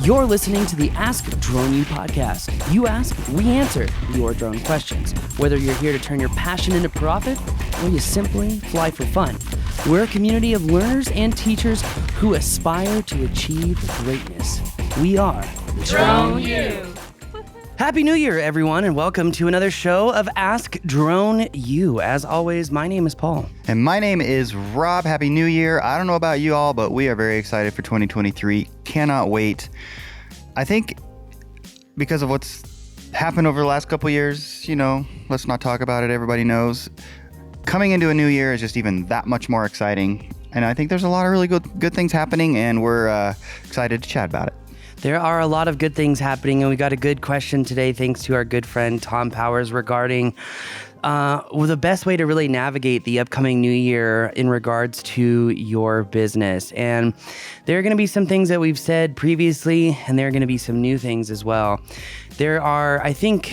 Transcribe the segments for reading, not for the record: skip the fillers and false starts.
You're listening to the Ask Drone U podcast. You ask, we answer your drone questions. Whether you're here to turn your passion into profit or you simply fly for fun, we're a community of learners and teachers who aspire to achieve greatness. We are Drone U. Happy New Year, everyone, and welcome to another show of Ask Drone U. As always, my name is Paul. And my name is Rob. Happy New Year. I don't know about you all, but we are very excited for 2023. Cannot wait. I think because of what's happened over the last couple years, let's not talk about it. Everybody knows. Coming into a new year is just even that much more exciting. And I think there's a lot of really good things happening, and we're excited to chat about it. There are a lot of good things happening, and we got a good question today thanks to our good friend Tom Powers regarding the best way to really navigate the upcoming new year in regards to your business. And there are going to be some things that we've said previously, and there are going to be some new things as well. There are, I think,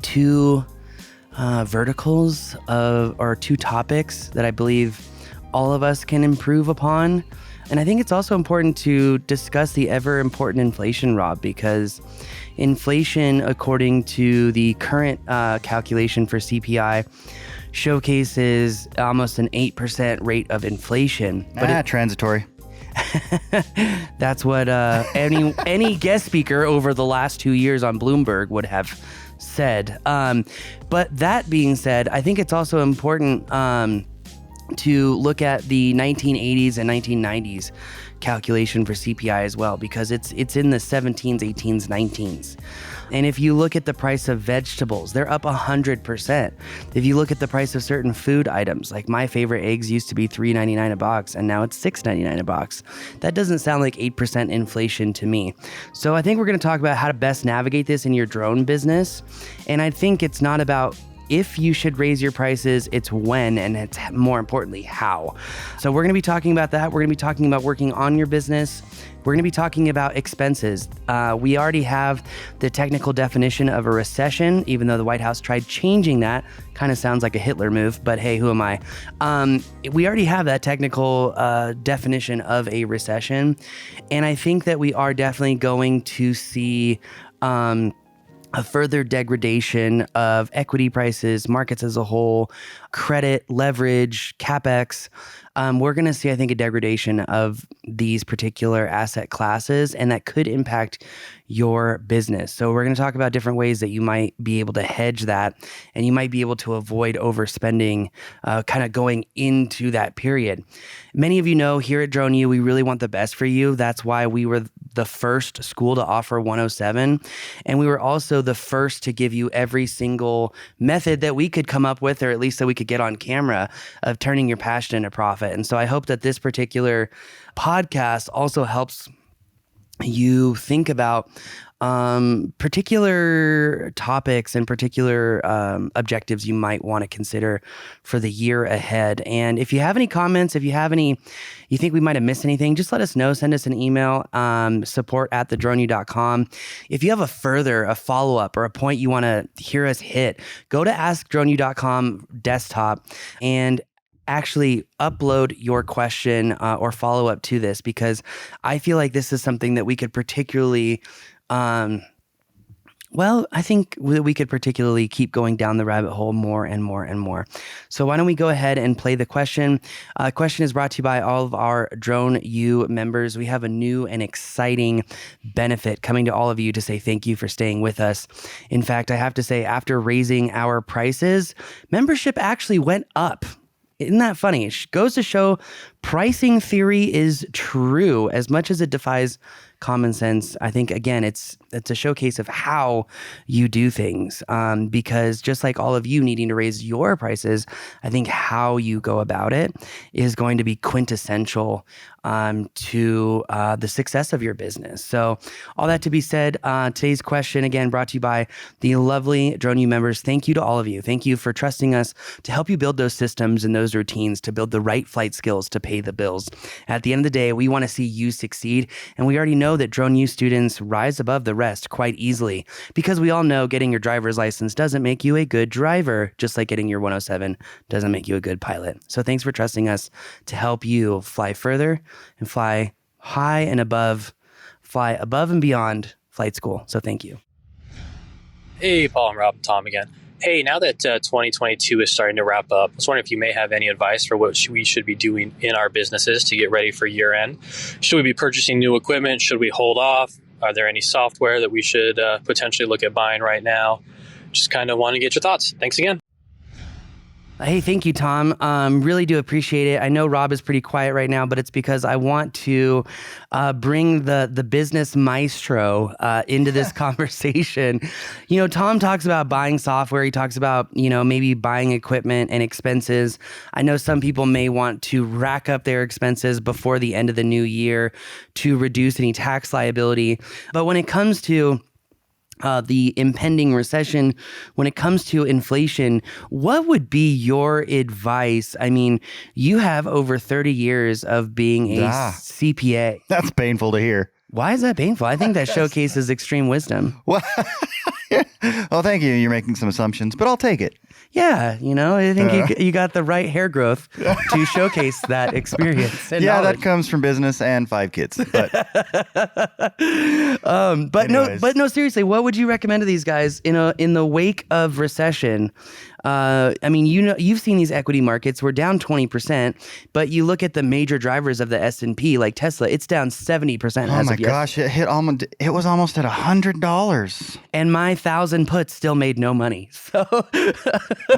two verticals or two topics that I believe all of us can improve upon. And I think it's also important to discuss the ever important inflation, Rob, because inflation, according to the current calculation for CPI, showcases almost an 8% rate of inflation. But transitory. That's what any guest speaker over the last 2 years on Bloomberg would have said. But that being said, I think it's also important to look at the 1980s and 1990s calculation for CPI as well, because it's in the 17s, 18s, 19s. And if you look at the price of vegetables, they're up 100%. If you look at the price of certain food items, like my favorite eggs used to be $3.99 a box, and now it's $6.99 a box. That doesn't sound like 8% inflation to me. So I think we're going to talk about how to best navigate this in your drone business. And I think it's not about if you should raise your prices, it's when, and it's more importantly, how. So we're going to be talking about that. We're going to be talking about working on your business. We're going to be talking about expenses. We already have the technical definition of a recession, even though the White House tried changing that. Kind of sounds like a Hitler move, but hey, who am I? We already have that technical definition of a recession. And I think that we are definitely going to see a further degradation of equity prices, markets as a whole, credit, leverage, CapEx. We're going to see, I think, a degradation of these particular asset classes, and that could impact your business. So we're going to talk about different ways that you might be able to hedge that, and you might be able to avoid overspending kind of going into that period. Many of you know here at Drone U, we really want the best for you. That's why we were the first school to offer 107. And we were also the first to give you every single method that we could come up with, or at least that we could get on camera, of turning your passion into profit. And so I hope that this particular podcast also helps you think about particular topics and particular objectives you might want to consider for the year ahead. And if you have any comments, if you have you think we might have missed anything, just let us know. Send us an email, support@thedroneu.com. If you have a follow-up or a point you want to hear us hit, go to askdroneu.com desktop and actually upload your question or follow-up to this, because I feel like this is something that we could particularly I think we could particularly keep going down the rabbit hole more and more and more. So why don't we go ahead and play the question? Question is brought to you by all of our Drone U members. We have a new and exciting benefit coming to all of you to say thank you for staying with us. In fact, I have to say, after raising our prices, membership actually went up. Isn't that funny? It goes to show pricing theory is true as much as it defies common sense. I think, again, it's a showcase of how you do things, because just like all of you needing to raise your prices, I think how you go about it is going to be quintessential to the success of your business. So all that to be said, today's question, again, brought to you by the lovely Drone U members. Thank you to all of you. Thank you for trusting us to help you build those systems and those routines to build the right flight skills to pay the bills. At the end of the day, we want to see you succeed, and we already know that Drone U students rise above the rest quite easily, because we all know getting your driver's license doesn't make you a good driver, just like getting your 107 doesn't make you a good pilot. So thanks for trusting us to help you fly further and fly high and above fly above and beyond flight school. So thank you. Hey, Paul and Rob, Tom again. Hey, now that 2022 is starting to wrap up, I was wondering if you may have any advice for what we should be doing in our businesses to get ready for year end. Should we be purchasing new equipment? Should we hold off? Are there any software that we should potentially look at buying right now? Just kind of want to get your thoughts. Thanks again. Hey, thank you, Tom. Really do appreciate it. I know Rob is pretty quiet right now, but it's because I want to bring the business maestro into this conversation. Tom talks about buying software. He talks about, maybe buying equipment and expenses. I know some people may want to rack up their expenses before the end of the new year to reduce any tax liability. But when it comes to the impending recession, when it comes to inflation, what would be your advice? I mean, you have over 30 years of being a CPA. That's painful to hear. Why is that painful? I think that showcases extreme wisdom. Well, well, thank you. You're making some assumptions, but I'll take it. Yeah, I think you got the right hair growth to showcase that experience. And knowledge. That comes from business and 5 kids. But, no, seriously, what would you recommend to these guys in the wake of recession? You've seen these equity markets. We're down 20%, but you look at the major drivers of the S&P, like Tesla, it's down 70%. Oh my gosh, it was almost at $100. And my 1,000 puts still made no money. So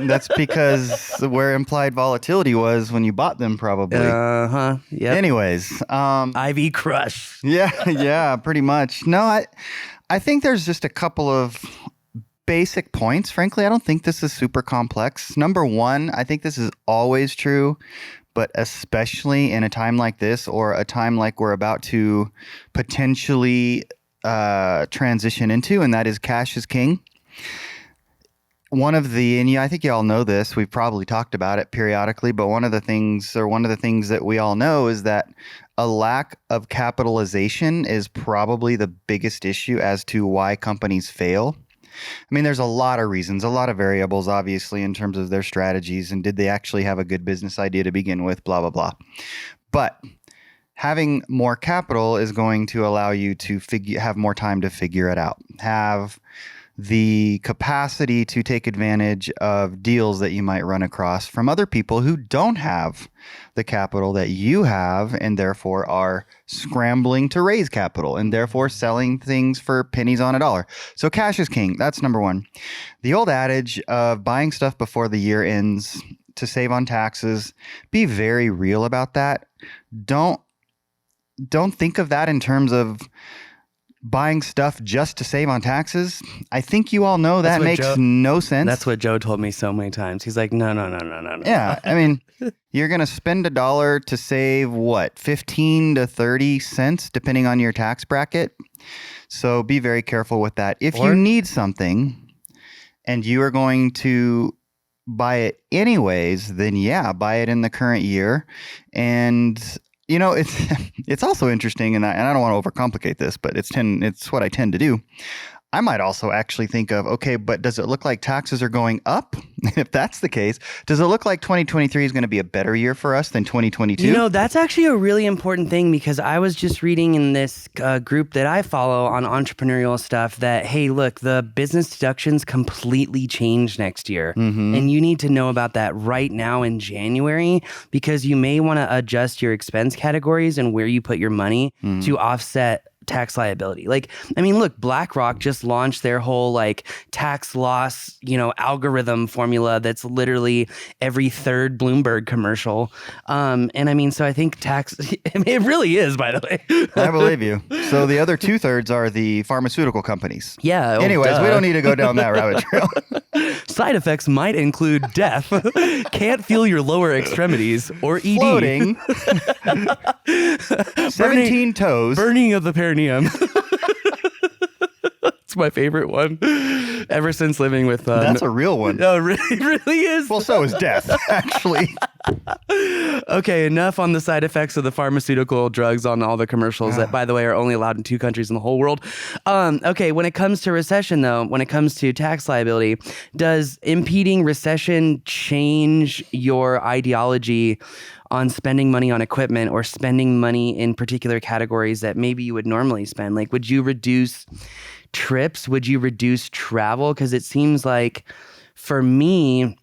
that's because where implied volatility was when you bought them, probably. Yep. Anyways, IV crush. Yeah, pretty much. No, I think there's just a couple of basic points. Frankly, I don't think this is super complex. Number one, I think this is always true, but especially in a time like this, or a time like we're about to potentially transition into, and that is cash is king. I think you all know this, we've probably talked about it periodically, but one of the things that we all know is that a lack of capitalization is probably the biggest issue as to why companies fail. I mean, there's a lot of reasons, a lot of variables, obviously, in terms of their strategies and did they actually have a good business idea to begin with, blah, blah, blah. But having more capital is going to allow you to have more time to figure it out, have the capacity to take advantage of deals that you might run across from other people who don't have the capital that you have and therefore are scrambling to raise capital and therefore selling things for pennies on a dollar. So cash is king. That's number one. The old adage of buying stuff before the year ends to save on taxes, be very real about that. Don't think of that in terms of buying stuff just to save on taxes. I think you all know that makes no sense. That's what Joe told me so many times. He's like, no. Yeah, I mean, you're going to spend $1 to save what, 15 to 30 cents, depending on your tax bracket. So be very careful with that. If you need something and you are going to buy it anyways, then buy it in the current year. And it's also interesting, and I don't want to overcomplicate this, but it's what I tend to do. I might also actually think of, okay, but does it look like taxes are going up? If that's the case, does it look like 2023 is going to be a better year for us than 2022? That's actually a really important thing, because I was just reading in this group that I follow on entrepreneurial stuff that, hey, look, the business deductions completely change next year. Mm-hmm. And you need to know about that right now in January, because you may want to adjust your expense categories and where you put your money to offset tax liability. Look, BlackRock just launched their whole tax loss, algorithm formula that's literally every third Bloomberg commercial. So I think it really is, by the way. I believe you. So the other 2/3 are the pharmaceutical companies. Yeah. Anyways, we don't need to go down that rabbit trail. Side effects might include death, can't feel your lower extremities, or ED. Floating. 17 toes. Burning of the perineum. It's my favorite one ever since living with... That's a real one. No, it really is. Well, so is death, actually. Okay, enough on the side effects of the pharmaceutical drugs on all the commercials that, by the way, are only allowed in 2 countries in the whole world. Okay, when it comes to recession, though, when it comes to tax liability, does impeding recession change your ideology on spending money on equipment or spending money in particular categories that maybe you would normally spend? Like, would you reduce trips? Would you reduce travel? Because it seems like for me,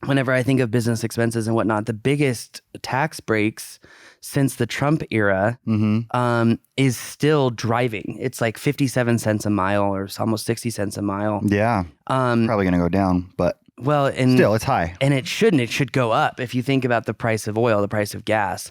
whenever I think of business expenses and whatnot, the biggest tax breaks since the Trump era is still driving. It's like 57 cents a mile or almost 60 cents a mile. Yeah. Probably going to go down, but Well, and still, it's high. And it shouldn't. It should go up if you think about the price of oil, the price of gas,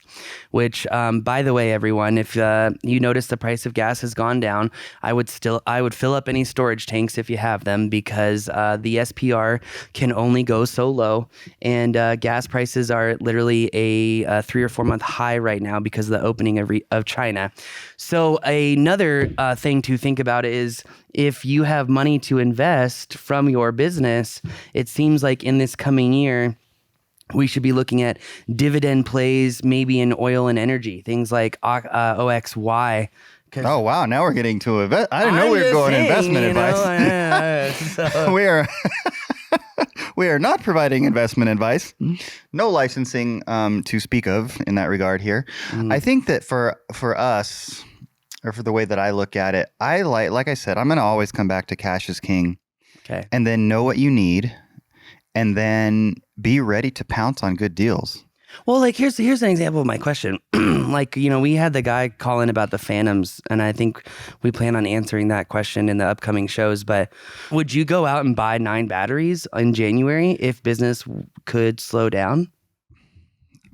which, by the way, everyone, if you notice the price of gas has gone down, I would fill up any storage tanks if you have them, because the SPR can only go so low, and gas prices are literally a 3 or 4 month high right now because of the opening of China. So another thing to think about is, if you have money to invest from your business, it seems like in this coming year, we should be looking at dividend plays, maybe in oil and energy, things like OXY. Oh, wow. Now we're getting to it. I didn't know we were going investment advice. We are not providing investment advice. No licensing to speak of in that regard here. I think that for us, or for the way that I look at it, like I said, I'm going to always come back to cash is king. Okay. And then know what you need, and then be ready to pounce on good deals. Well, like here's an example of my question. Like, we had the guy call in about the Phantoms, and I think we plan on answering that question in the upcoming shows. But would you go out and buy 9 batteries in January if business could slow down?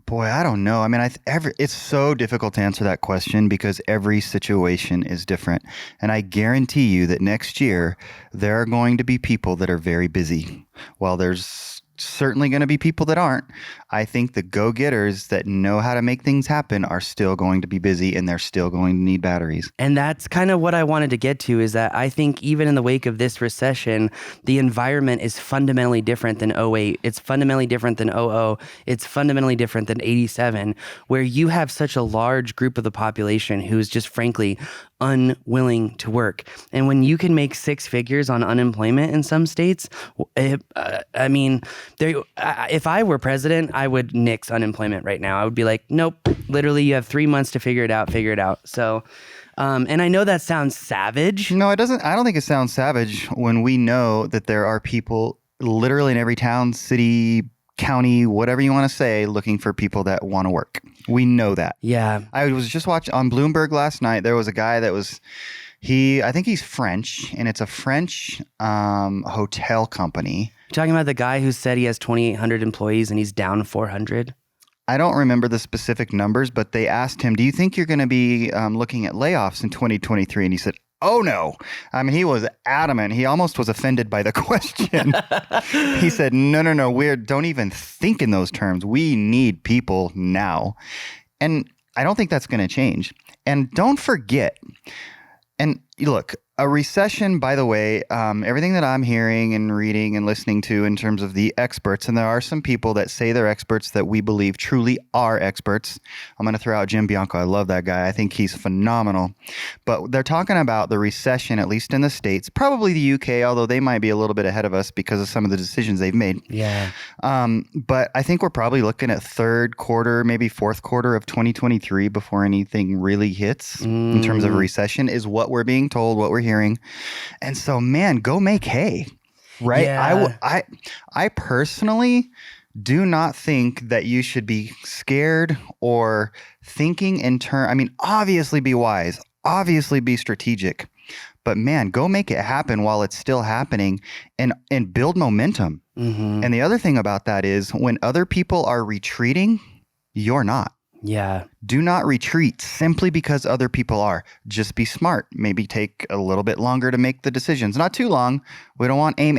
Boy, I don't know. I mean, it's so difficult to answer that question because every situation is different. And I guarantee you that next year, there are going to be people that are very busy, while there's certainly going to be people that aren't. I think the go-getters that know how to make things happen are still going to be busy, and they're still going to need batteries. And that's kind of what I wanted to get to, is that I think even in the wake of this recession, the environment is fundamentally different than '08. It's fundamentally different than '00. It's fundamentally different than '87, where you have such a large group of the population who's just frankly unwilling to work. And when you can make 6 figures on unemployment in some states, I mean, if I were president, I would nix unemployment right now. I would be like, nope, literally you have 3 months to figure it out. So, and I know that sounds savage. No, it doesn't. I don't think it sounds savage when we know that there are people literally in every town, city, county, whatever you want to say, looking for people that want to work. We know that. Yeah. I was just watching on Bloomberg last night. There was a guy that was, I think he's French, and it's a French hotel company. You're talking about the guy who said he has 2,800 employees and he's down 400? I don't remember the specific numbers, but they asked him, do you think you're going to be looking at layoffs in 2023? And he said, oh, no. I mean, he was adamant. He almost was offended by the question. He said, no, we don't even think in those terms. We need people now. And I don't think that's going to change. And don't forget, and look, a recession, by the way, everything that I'm hearing and reading and listening to in terms of the experts, and there are some people that say they're experts that we believe truly are experts. I'm going to throw out Jim Bianco. I love that guy. I think he's phenomenal. But they're talking about the recession, at least in the States, probably the UK, although they might be a little bit ahead of us because of some of the decisions they've made. Yeah. But I think we're probably looking at third quarter, maybe fourth quarter of 2023 before anything really hits in terms of a recession, is what we're being told, what we're hearing. And so, man, go make hay, right? Yeah. I personally do not think that you should be scared or thinking in turn. I mean, obviously be wise, obviously be strategic, but man, go make it happen while it's still happening, and build momentum. Mm-hmm. And the other thing about that is, when other people are retreating, you're not. Yeah. Do not retreat simply because other people are. Just be smart. Maybe take a little bit longer to make the decisions. Not too long. We don't want aim.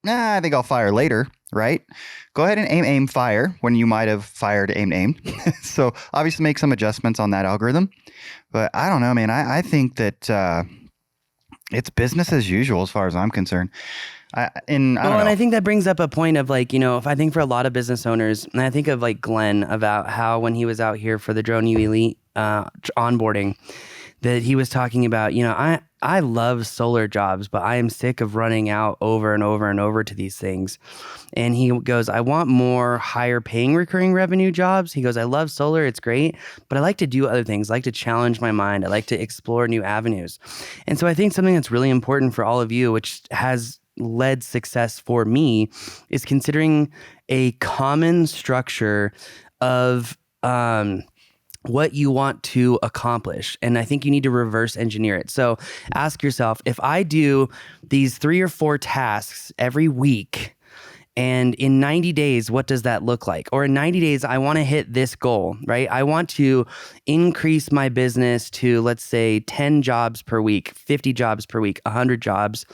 I think I'll fire later, right? Go ahead and aim, fire when you might have fired aim. So obviously make some adjustments on that algorithm. But I don't know, man. I think that it's business as usual as far as I'm concerned. I don't know. And I think that brings up a point of like, if I think for a lot of business owners, and I think of like Glenn about how when he was out here for the Drone U Elite onboarding, that he was talking about, I love solar jobs, but I am sick of running out over and over and over to these things. And he goes, I want more higher paying recurring revenue jobs. He goes, I love solar. It's great, but I like to do other things. I like to challenge my mind. I like to explore new avenues. And so I think something that's really important for all of you, which has led success for me, is considering a common structure of, what you want to accomplish. And I think you need to reverse engineer it. So ask yourself, if I do these 3 or 4 tasks every week, and in 90 days, what does that look like? Or in 90 days, I want to hit this goal, right? I want to increase my business to, let's say, 10 jobs per week, 50 jobs per week, 100 jobs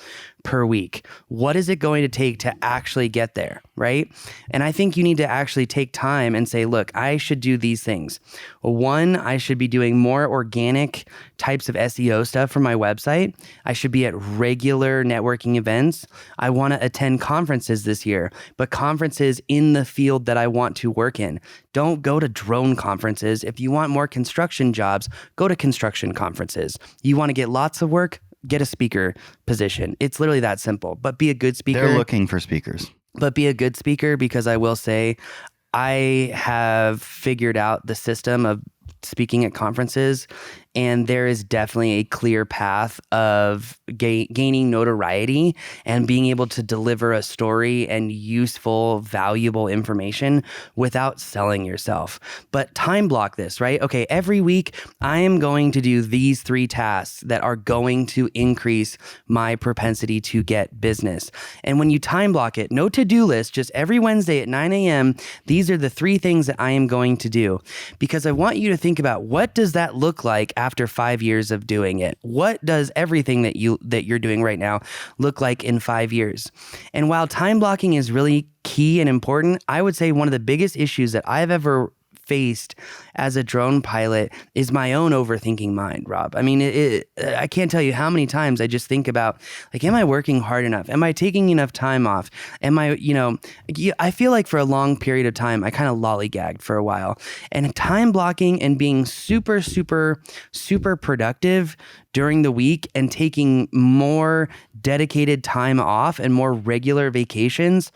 per week. What is it going to take to actually get there, right? And I think you need to actually take time and say, look, I should do these things. 1, I should be doing more organic types of SEO stuff for my website. I should be at regular networking events. I want to attend conferences this year, but conferences in the field that I want to work in. Don't go to drone conferences. If you want more construction jobs, go to construction conferences. You want to get lots of work? Get a speaker position. It's literally that simple, but be a good speaker. They're looking for speakers. But be a good speaker, because I will say I have figured out the system of speaking at conferences, and there is definitely a clear path of gaining notoriety and being able to deliver a story and useful, valuable information without selling yourself. But time block this, right? Okay, every week I am going to do these 3 tasks that are going to increase my propensity to get business. And when you time block it, no to-do list, just every Wednesday at 9 a.m., these are the 3 things that I am going to do. Because I want you to think about, what does that look like after 5 years of doing it? What does everything that you're doing right now look like in 5 years? And while time blocking is really key and important, I would say one of the biggest issues that I've ever faced as a drone pilot is my own overthinking mind, Rob. I mean, I can't tell you how many times I just think about, like, am I working hard enough? Am I taking enough time off? Am I, I feel like for a long period of time, I kind of lollygagged for a while. And time blocking and being super, super, super productive during the week and taking more dedicated time off and more regular vacations,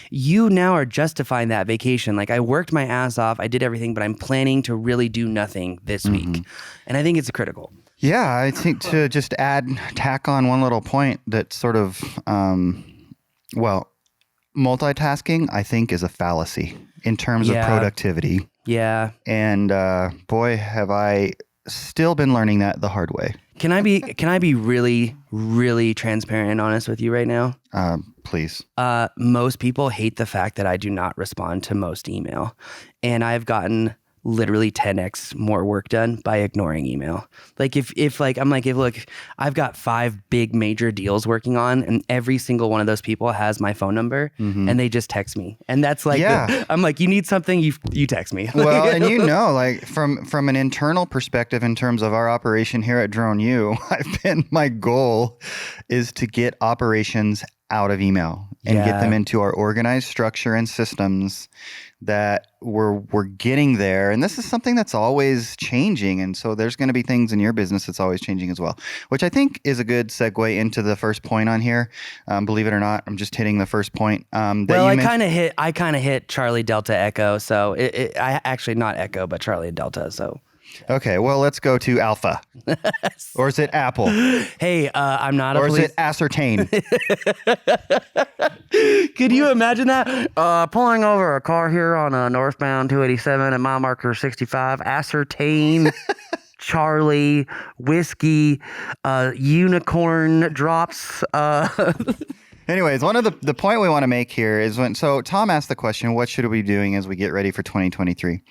you now are justifying that vacation. Like, I worked my ass off, I did everything, but I'm planning to really do nothing this week. And I think it's critical. Yeah, I think to just tack on one little point that sort of, multitasking, I think, is a fallacy in terms of productivity. Yeah. And boy, have I still been learning that the hard way. Can I be really, really transparent and honest with you right now? Please. Most people hate the fact that I do not respond to most email. And I've gotten literally 10x more work done by ignoring email. Like if I've got 5 big major deals working on, and every single one of those people has my phone number, and they just text me. And that's like, I'm like, you need something, you text me. Well, and like from an internal perspective, in terms of our operation here at Drone U, my goal is to get operations out of email and get them into our organized structure and systems that we're getting there. And this is something that's always changing. And so there's going to be things in your business that's always changing as well, which I think is a good segue into the first point on here. Believe it or not, I'm just hitting the first point. I kind of hit Charlie Delta Echo. So I actually not Echo, but Charlie and Delta. So. Okay, well, let's go to Alpha. Or is it Apple? Hey, I'm not a police. Or is it Ascertain? Could you imagine that? Pulling over a car here on northbound 287 at mile marker 65. Ascertain. Charlie, whiskey, unicorn drops. Anyways, one of the point we want to make here is so Tom asked the question, what should we be doing as we get ready for 2023?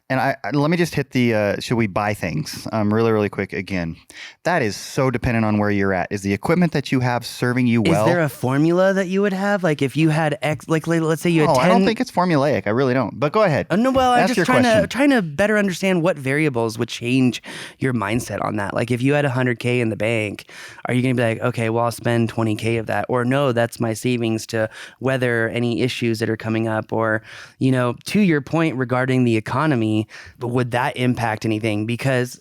And let me just hit the, should we buy things really, really quick again? That is so dependent on where you're at. Is the equipment that you have serving you well? Is there a formula that you would have? Like if you had X, like let's say you had 10. I don't think it's formulaic. I really don't. But go ahead. No, well, I'm just trying to better understand what variables would change your mindset on that. Like if you had 100K in the bank, are you going to be like, okay, well, I'll spend 20K of that? Or no, that's my savings to weather any issues that are coming up. Or, to your point regarding the economy, would that impact anything? Because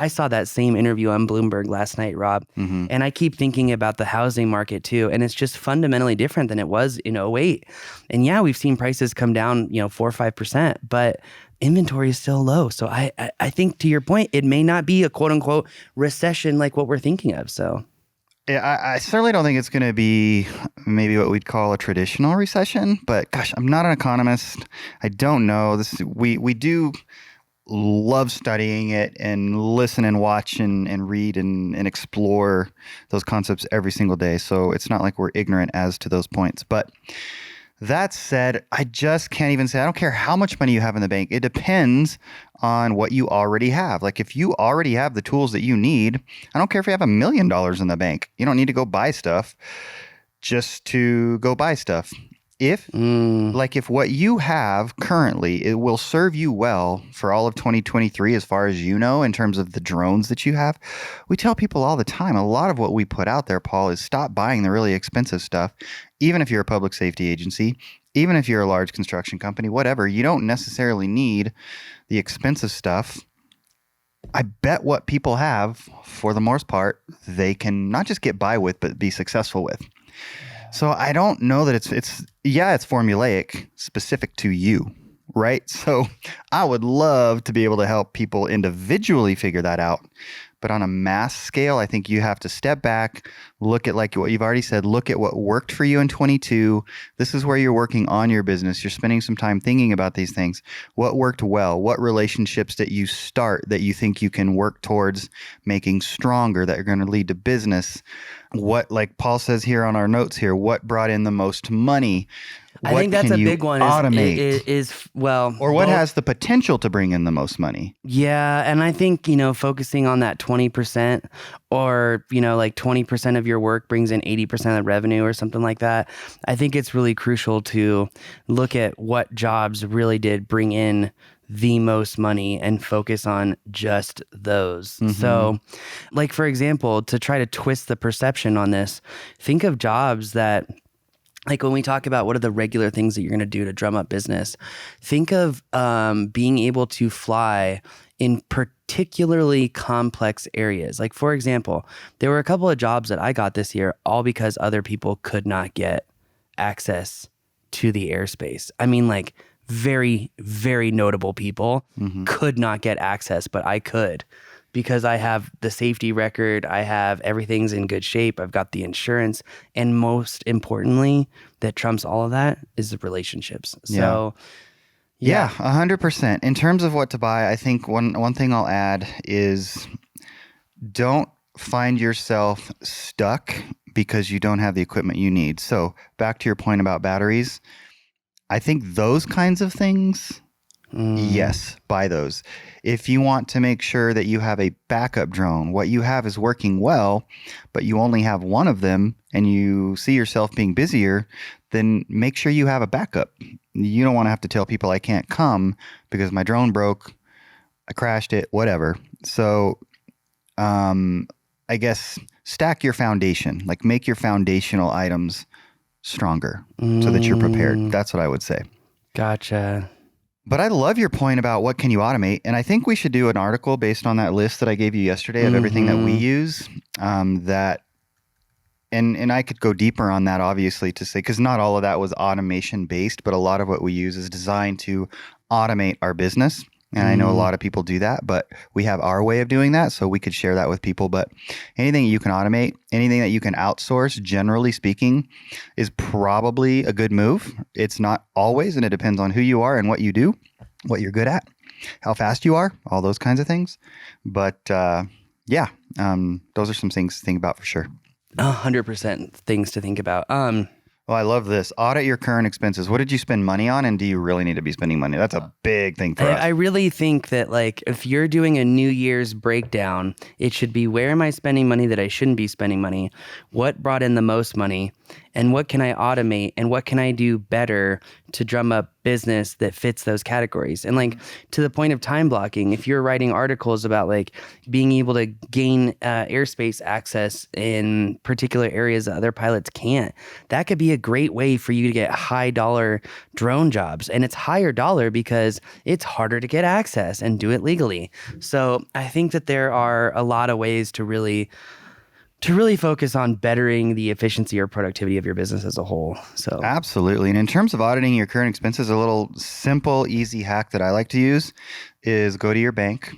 I saw that same interview on Bloomberg last night, Rob, and I keep thinking about the housing market too. And it's just fundamentally different than it was in '08. And yeah, we've seen prices come down, 4 or 5%, but inventory is still low. So I think, to your point, it may not be a quote unquote recession like what we're thinking of. So yeah, I certainly don't think it's going to be maybe what we'd call a traditional recession, but gosh, I'm not an economist. I don't know. We do love studying it and listen and watch and read and explore those concepts every single day. So it's not like we're ignorant as to those points. But that said, I just can't even say, I don't care how much money you have in the bank. It depends on what you already have. Like if you already have the tools that you need, I don't care if you have $1 million in the bank. You don't need to go buy stuff just to go buy stuff. If what you have currently, it will serve you well for all of 2023, as far as you know, in terms of the drones that you have. We tell people all the time, a lot of what we put out there, Paul, is stop buying the really expensive stuff. Even if you're a public safety agency, even if you're a large construction company, whatever, you don't necessarily need the expensive stuff. I bet what people have, for the most part, they can not just get by with, but be successful with. So I don't know that it's formulaic, specific to you, right? So I would love to be able to help people individually figure that out. But on a mass scale, I think you have to step back, look at, like what you've already said, look at what worked for you in 22. This is where you're working on your business. You're spending some time thinking about these things. What worked well? What relationships that you start that you think you can work towards making stronger, that are going to lead to business? What, like Paul says here on our notes here, what brought in the most money? I think that's a big one. Automate? Or what has the potential to bring in the most money? Yeah. And I think, focusing on that 20%, or, like 20% of your work brings in 80% of the revenue or something like that. I think it's really crucial to look at what jobs really did bring in the most money and focus on just those. So, like, for example, to try to twist the perception on this, think of jobs that, like, when we talk about what are the regular things that you're going to do to drum up business, think of being able to fly in particularly complex areas. Like, for example, there were a couple of jobs that I got this year, all because other people could not get access to the airspace. I mean, like, very, very notable people could not get access, but I could, because I have the safety record, I have everything's in good shape, I've got the insurance, and most importantly, that trumps all of that is the relationships. So, yeah, 100%. In terms of what to buy, I think one thing I'll add is don't find yourself stuck because you don't have the equipment you need. So back to your point about batteries, I think those kinds of things, yes, buy those. If you want to make sure that you have a backup drone, what you have is working well, but you only have one of them and you see yourself being busier, then make sure you have a backup. You don't want to have to tell people I can't come because my drone broke, I crashed it, whatever. So I guess stack your foundation, like make your foundational items stronger so that you're prepared. That's what I would say. Gotcha. But I love your point about what can you automate. And I think we should do an article based on that list that I gave you yesterday of everything that we use, and I could go deeper on that, obviously, to say, because not all of that was automation based, but a lot of what we use is designed to automate our business. And I know a lot of people do that, but we have our way of doing that. So we could share that with people. But anything you can automate, anything that you can outsource, generally speaking, is probably a good move. It's not always, and it depends on who you are and what you do, what you're good at, how fast you are, all those kinds of things. But those are some things to think about for sure. 100% things to think about. Well, I love this. Audit your current expenses. What did you spend money on, and do you really need to be spending money? That's a big thing for us. I really think that, like, if you're doing a New Year's breakdown, it should be, where am I spending money that I shouldn't be spending money? What brought in the most money? and what can I automate and what can I do better to drum up business that fits those categories. And like to the point of time blocking, if you're writing articles about like being able to gain airspace access in particular areas that other pilots can't, that could be a great way for you to get high dollar drone jobs. And it's higher dollar because it's harder to get access and do it legally. So I think that there are a lot of ways to really focus on bettering the efficiency or productivity of your business as a whole. So Absolutely. And in terms of auditing your current expenses, a little simple, easy hack that I like to use is go to your bank,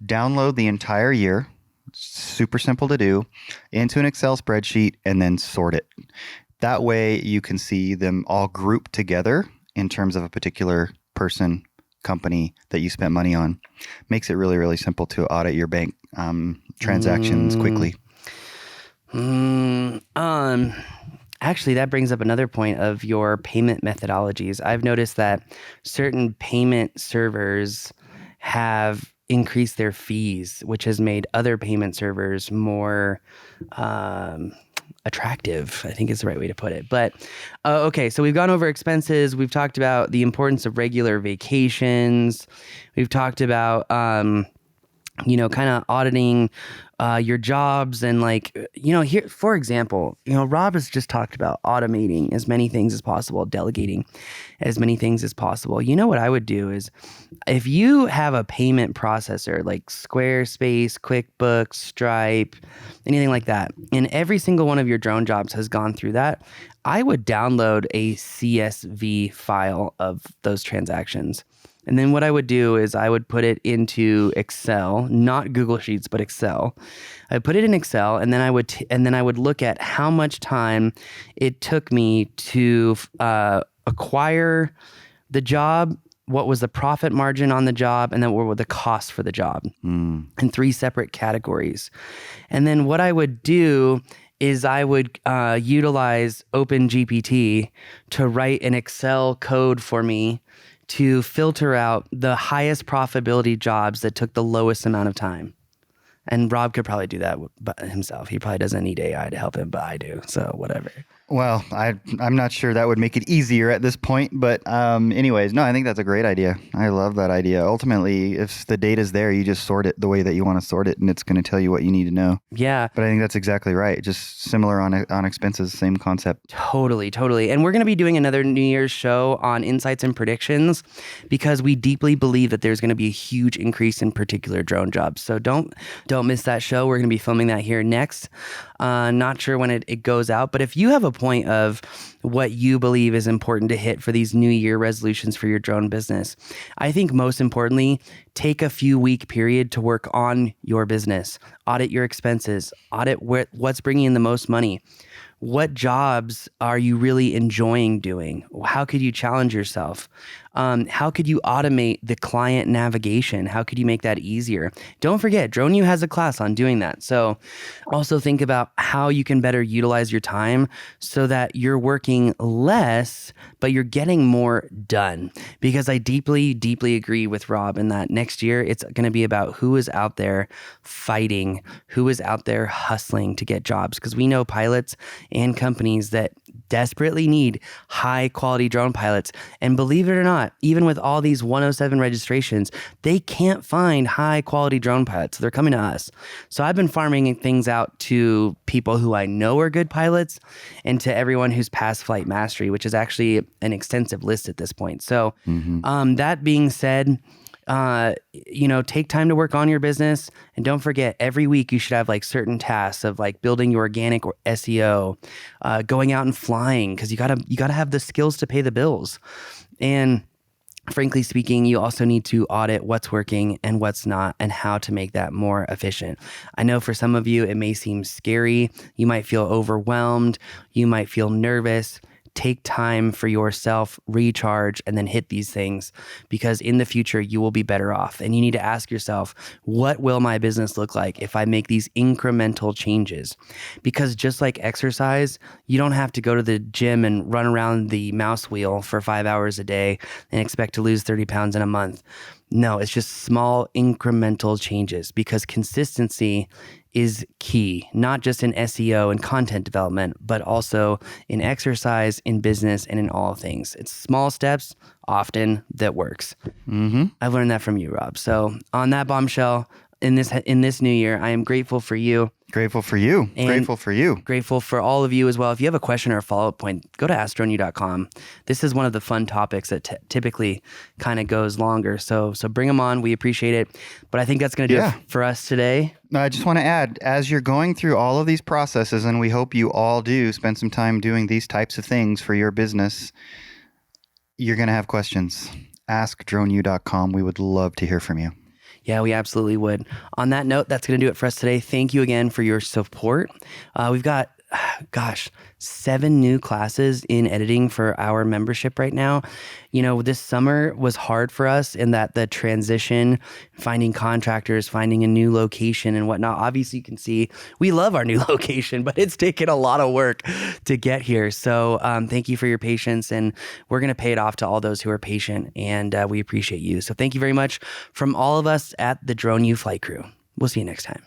download the entire year, super simple to do, into an Excel spreadsheet, and then sort it. That way you can see them all grouped together in terms of a particular person, company that you spent money on. Makes it really, really simple to audit your bank transactions quickly. Actually, that brings up another point of your payment methodologies. I've noticed that certain payment servers have increased their fees, which has made other payment servers more attractive, I think is the right way to put it. But okay, so we've gone over expenses. We've talked about the importance of regular vacations. We've talked about kind of auditing your jobs and like, here, for example, Rob has just talked about automating as many things as possible, delegating as many things as possible. What I would do is if you have a payment processor like Squarespace, QuickBooks, Stripe, anything like that, and every single one of your drone jobs has gone through that, I would download a CSV file of those transactions. And then what I would do is I would put it into Excel, not Google Sheets, but Excel. I put it in Excel, and then I would look at how much time it took me to acquire the job, what was the profit margin on the job, and then what were the costs for the job in 3 separate categories. And then what I would do is I would utilize OpenGPT to write an Excel code for me to filter out the highest profitability jobs that took the lowest amount of time. And Rob could probably do that himself. He probably doesn't need AI to help him, but I do. So whatever. Well, I'm not sure that would make it easier at this point, but anyways, no, I think that's a great idea. I love that idea. Ultimately, if the data's there, you just sort it the way that you want to sort it, and it's going to tell you what you need to know. Yeah. But I think that's exactly right. Just similar on expenses, same concept. Totally. And we're going to be doing another New Year's show on insights and predictions because we deeply believe that there's going to be a huge increase in particular drone jobs. So don't miss that show. We're going to be filming that here next. Not sure when it goes out, but if you have a point of what you believe is important to hit for these New Year resolutions for your drone business, I think most importantly, take a few week period to work on your business, audit your expenses, audit what's bringing in the most money. What jobs are you really enjoying doing? How could you challenge yourself? How could you automate the client navigation? How could you make that easier? Don't forget, DroneU has a class on doing that. So also think about how you can better utilize your time so that you're working less, but you're getting more done. Because I deeply, deeply agree with Rob in that next year, it's going to be about who is out there fighting, who is out there hustling to get jobs. Because we know pilots and companies that desperately need high quality drone pilots. And believe it or not, even with all these 107 registrations, they can't find high quality drone pilots. So they're coming to us. So I've been farming things out to people who I know are good pilots and to everyone who's passed flight mastery, which is actually an extensive list at this point. So that being said, take time to work on your business, and don't forget every week you should have like certain tasks of like building your organic or SEO, going out and flying, because you gotta have the skills to pay the bills. And frankly speaking, you also need to audit what's working and what's not and how to make that more efficient. I know for some of you, it may seem scary. You might feel overwhelmed. You might feel nervous. Take time for yourself, recharge, and then hit these things, because in the future you will be better off. And you need to ask yourself, what will my business look like if I make these incremental changes? Because just like exercise, you don't have to go to the gym and run around the mouse wheel for 5 hours a day and expect to lose 30 pounds in a month. No, it's just small incremental changes because consistency is key, not just in SEO and content development, but also in exercise, in business, and in all things. It's small steps often that works. I've learned that from you, Rob. So on that bombshell, in this new year, I am grateful for you. Grateful for you. And grateful for you. Grateful for all of you as well. If you have a question or a follow-up point, go to astronew.com. This is one of the fun topics that typically kind of goes longer. So bring them on. We appreciate it. But I think that's going to do it for us today. I just want to add, as you're going through all of these processes, and we hope you all do spend some time doing these types of things for your business, you're going to have questions. AskDroneU.com. We would love to hear from you. Yeah, we absolutely would. On that note, that's going to do it for us today. Thank you again for your support. We've got, 7 new classes in editing for our membership right now. You know, this summer was hard for us in that the transition, finding contractors, finding a new location and whatnot. Obviously, you can see we love our new location, but it's taken a lot of work to get here. So thank you for your patience, and we're going to pay it off to all those who are patient, and we appreciate you. So thank you very much from all of us at the Drone U Flight Crew. We'll see you next time.